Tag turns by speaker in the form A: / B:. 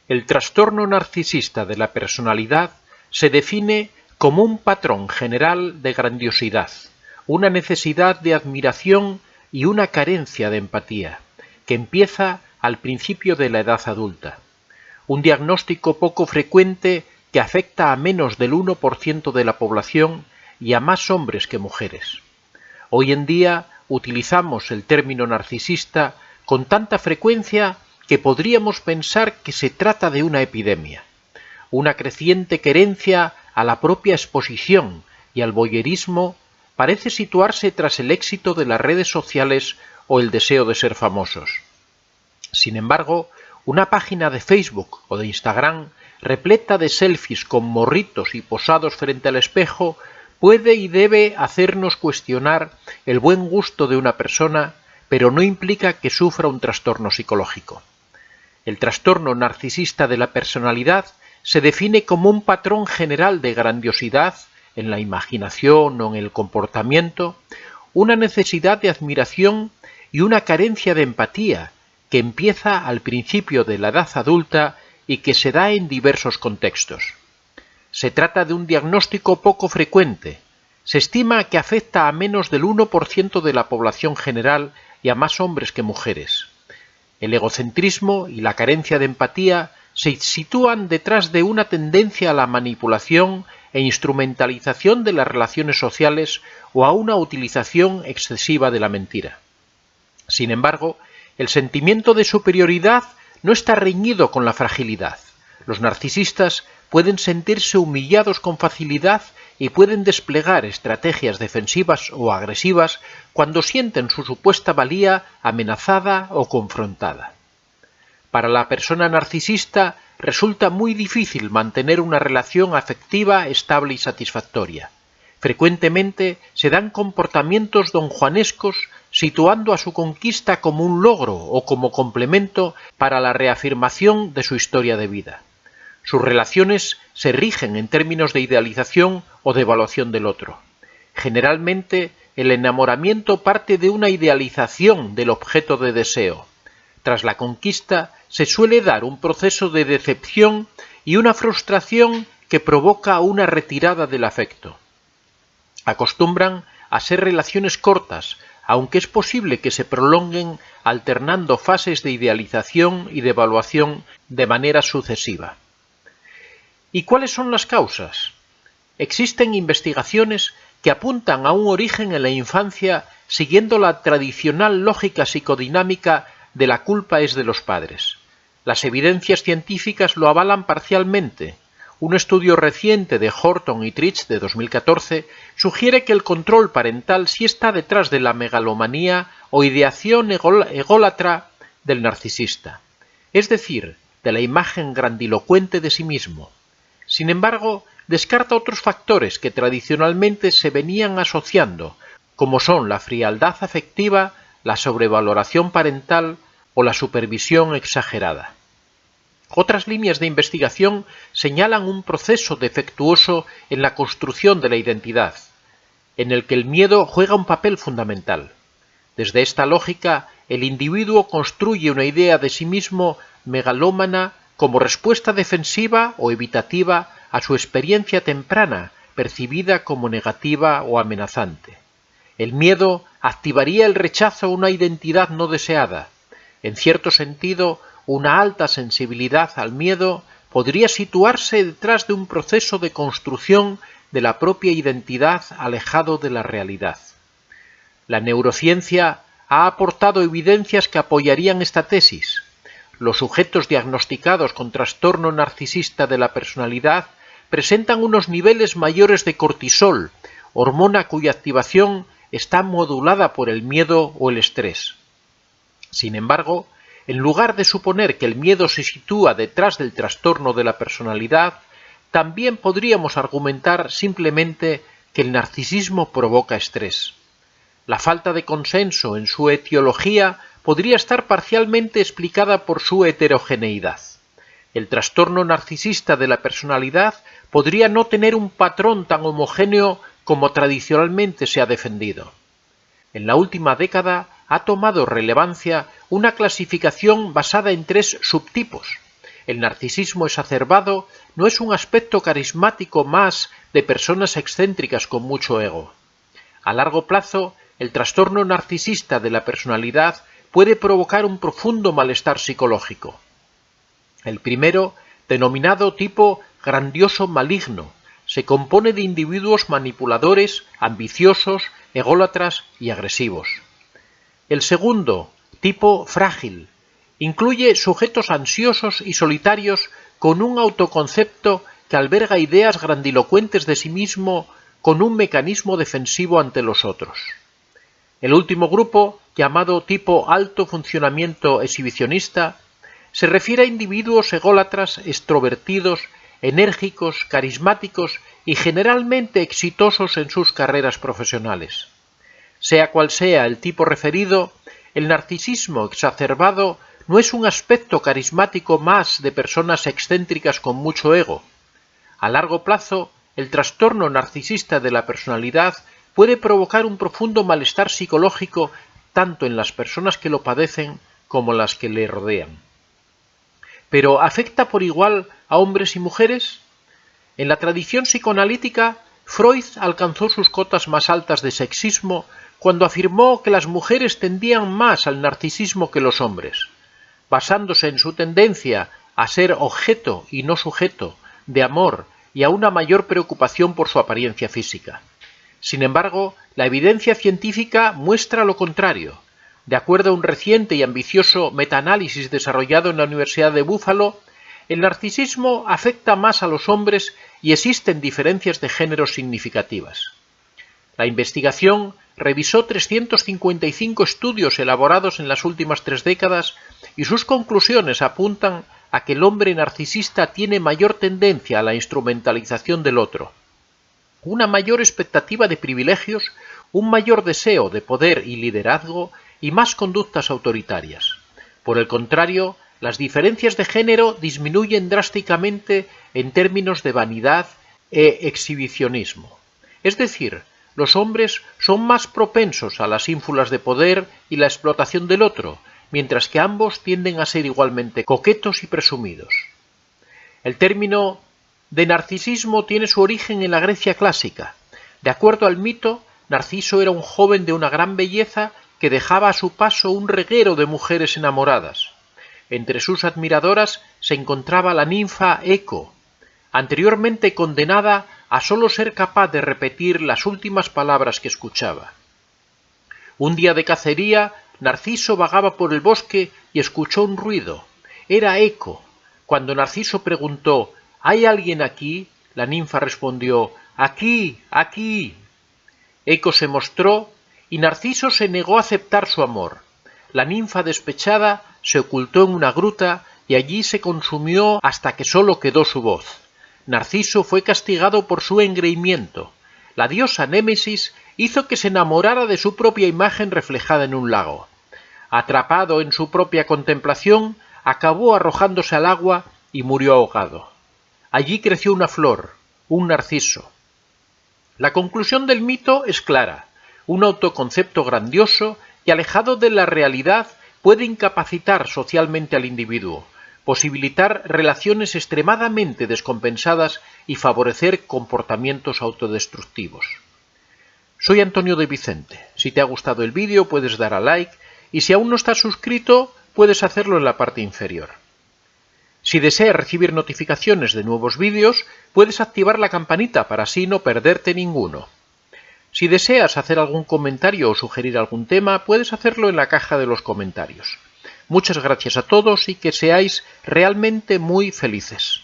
A: El trastorno narcisista de la personalidad se define como un patrón general de grandiosidad, una necesidad de admiración y una carencia de empatía, que empieza al principio de la edad adulta. Un diagnóstico poco frecuente que afecta a menos del 1% de la población y a más hombres que mujeres. Hoy en día utilizamos el término narcisista con tanta frecuencia que podríamos pensar que se trata de una epidemia, una creciente querencia a la propia exposición y al voyerismo parece situarse tras el éxito de las redes sociales o el deseo de ser famosos. Sin embargo, una página de Facebook o de Instagram repleta de selfies con morritos y posados frente al espejo puede y debe hacernos cuestionar el buen gusto de una persona, pero no implica que sufra un trastorno psicológico. El trastorno narcisista de la personalidad se define como un patrón general de grandiosidad en la imaginación o en el comportamiento, una necesidad de admiración y una carencia de empatía que empieza al principio de la edad adulta y que se da en diversos contextos. Se trata de un diagnóstico poco frecuente. Se estima que afecta a menos del 1% de la población general y a más hombres que mujeres. El egocentrismo y la carencia de empatía se sitúan detrás de una tendencia a la manipulación e instrumentalización de las relaciones sociales o a una utilización excesiva de la mentira. Sin embargo, el sentimiento de superioridad no está reñido con la fragilidad. Los narcisistas pueden sentirse humillados con facilidad y pueden desplegar estrategias defensivas o agresivas cuando sienten su supuesta valía amenazada o confrontada. Para la persona narcisista resulta muy difícil mantener una relación afectiva estable y satisfactoria. Frecuentemente se dan comportamientos donjuanescos situando a su conquista como un logro o como complemento para la reafirmación de su historia de vida. Sus relaciones se rigen en términos de idealización o de evaluación del otro. Generalmente, el enamoramiento parte de una idealización del objeto de deseo. Tras la conquista, se suele dar un proceso de decepción y una frustración que provoca una retirada del afecto. Acostumbran a ser relaciones cortas, aunque es posible que se prolonguen alternando fases de idealización y de evaluación de manera sucesiva. ¿Y cuáles son las causas? Existen investigaciones que apuntan a un origen en la infancia siguiendo la tradicional lógica psicodinámica de la culpa es de los padres. Las evidencias científicas lo avalan parcialmente. Un estudio reciente de Horton y Trich de 2014 sugiere que el control parental sí está detrás de la megalomanía o ideación ególatra del narcisista, es decir, de la imagen grandilocuente de sí mismo. Sin embargo, descarta otros factores que tradicionalmente se venían asociando, como son la frialdad afectiva, la sobrevaloración parental o la supervisión exagerada. Otras líneas de investigación señalan un proceso defectuoso en la construcción de la identidad, en el que el miedo juega un papel fundamental. Desde esta lógica, el individuo construye una idea de sí mismo megalómana como respuesta defensiva o evitativa a su experiencia temprana, percibida como negativa o amenazante. El miedo activaría el rechazo a una identidad no deseada. En cierto sentido, una alta sensibilidad al miedo podría situarse detrás de un proceso de construcción de la propia identidad alejado de la realidad. La neurociencia ha aportado evidencias que apoyarían esta tesis. Los sujetos diagnosticados con trastorno narcisista de la personalidad presentan unos niveles mayores de cortisol, hormona cuya activación está modulada por el miedo o el estrés. Sin embargo, en lugar de suponer que el miedo se sitúa detrás del trastorno de la personalidad, también podríamos argumentar simplemente que el narcisismo provoca estrés. La falta de consenso en su etiología podría estar parcialmente explicada por su heterogeneidad. El trastorno narcisista de la personalidad podría no tener un patrón tan homogéneo como tradicionalmente se ha defendido. En la última década ha tomado relevancia una clasificación basada en 3 subtipos: el narcisismo exacerbado no es un aspecto carismático más de personas excéntricas con mucho ego. A largo plazo, el trastorno narcisista de la personalidad puede provocar un profundo malestar psicológico. El primero, denominado tipo grandioso maligno, se compone de individuos manipuladores, ambiciosos, ególatras y agresivos. El segundo, tipo frágil, incluye sujetos ansiosos y solitarios con un autoconcepto que alberga ideas grandilocuentes de sí mismo con un mecanismo defensivo ante los otros. El último grupo, llamado tipo alto funcionamiento exhibicionista, se refiere a individuos ególatras, extrovertidos, enérgicos, carismáticos y generalmente exitosos en sus carreras profesionales. Sea cual sea el tipo referido, el narcisismo exacerbado no es un aspecto carismático más de personas excéntricas con mucho ego. A largo plazo, el trastorno narcisista de la personalidad puede provocar un profundo malestar psicológico tanto en las personas que lo padecen como las que le rodean. ¿Pero afecta por igual a hombres y mujeres? En la tradición psicoanalítica, Freud alcanzó sus cotas más altas de sexismo cuando afirmó que las mujeres tendían más al narcisismo que los hombres, basándose en su tendencia a ser objeto y no sujeto de amor y a una mayor preocupación por su apariencia física. Sin embargo, la evidencia científica muestra lo contrario. De acuerdo a un reciente y ambicioso metaanálisis desarrollado en la Universidad de Buffalo, el narcisismo afecta más a los hombres y existen diferencias de género significativas. La investigación revisó 355 estudios elaborados en las últimas 3 décadas y sus conclusiones apuntan a que el hombre narcisista tiene mayor tendencia a la instrumentalización del otro, una mayor expectativa de privilegios, un mayor deseo de poder y liderazgo y más conductas autoritarias. Por el contrario, las diferencias de género disminuyen drásticamente en términos de vanidad e exhibicionismo. Es decir, los hombres son más propensos a las ínfulas de poder y la explotación del otro, mientras que ambos tienden a ser igualmente coquetos y presumidos. El término de narcisismo tiene su origen en la Grecia clásica. De acuerdo al mito, Narciso era un joven de una gran belleza que dejaba a su paso un reguero de mujeres enamoradas. Entre sus admiradoras se encontraba la ninfa Eco, anteriormente condenada a sólo ser capaz de repetir las últimas palabras que escuchaba. Un día de cacería, Narciso vagaba por el bosque y escuchó un ruido. Era Eco. Cuando Narciso preguntó «¿Hay alguien aquí?», la ninfa respondió «Aquí, aquí». Eco se mostró y Narciso se negó a aceptar su amor. La ninfa despechada se ocultó en una gruta y allí se consumió hasta que sólo quedó su voz. Narciso fue castigado por su engreimiento. La diosa Némesis hizo que se enamorara de su propia imagen reflejada en un lago. Atrapado en su propia contemplación, acabó arrojándose al agua y murió ahogado. Allí creció una flor, un narciso. La conclusión del mito es clara. Un autoconcepto grandioso y alejado de la realidad puede incapacitar socialmente al individuo, posibilitar relaciones extremadamente descompensadas y favorecer comportamientos autodestructivos. Soy Antonio de Vicente. Si te ha gustado el vídeo puedes dar a like y si aún no estás suscrito puedes hacerlo en la parte inferior. Si deseas recibir notificaciones de nuevos vídeos puedes activar la campanita para así no perderte ninguno. Si deseas hacer algún comentario o sugerir algún tema, puedes hacerlo en la caja de los comentarios. Muchas gracias a todos y que seáis realmente muy felices.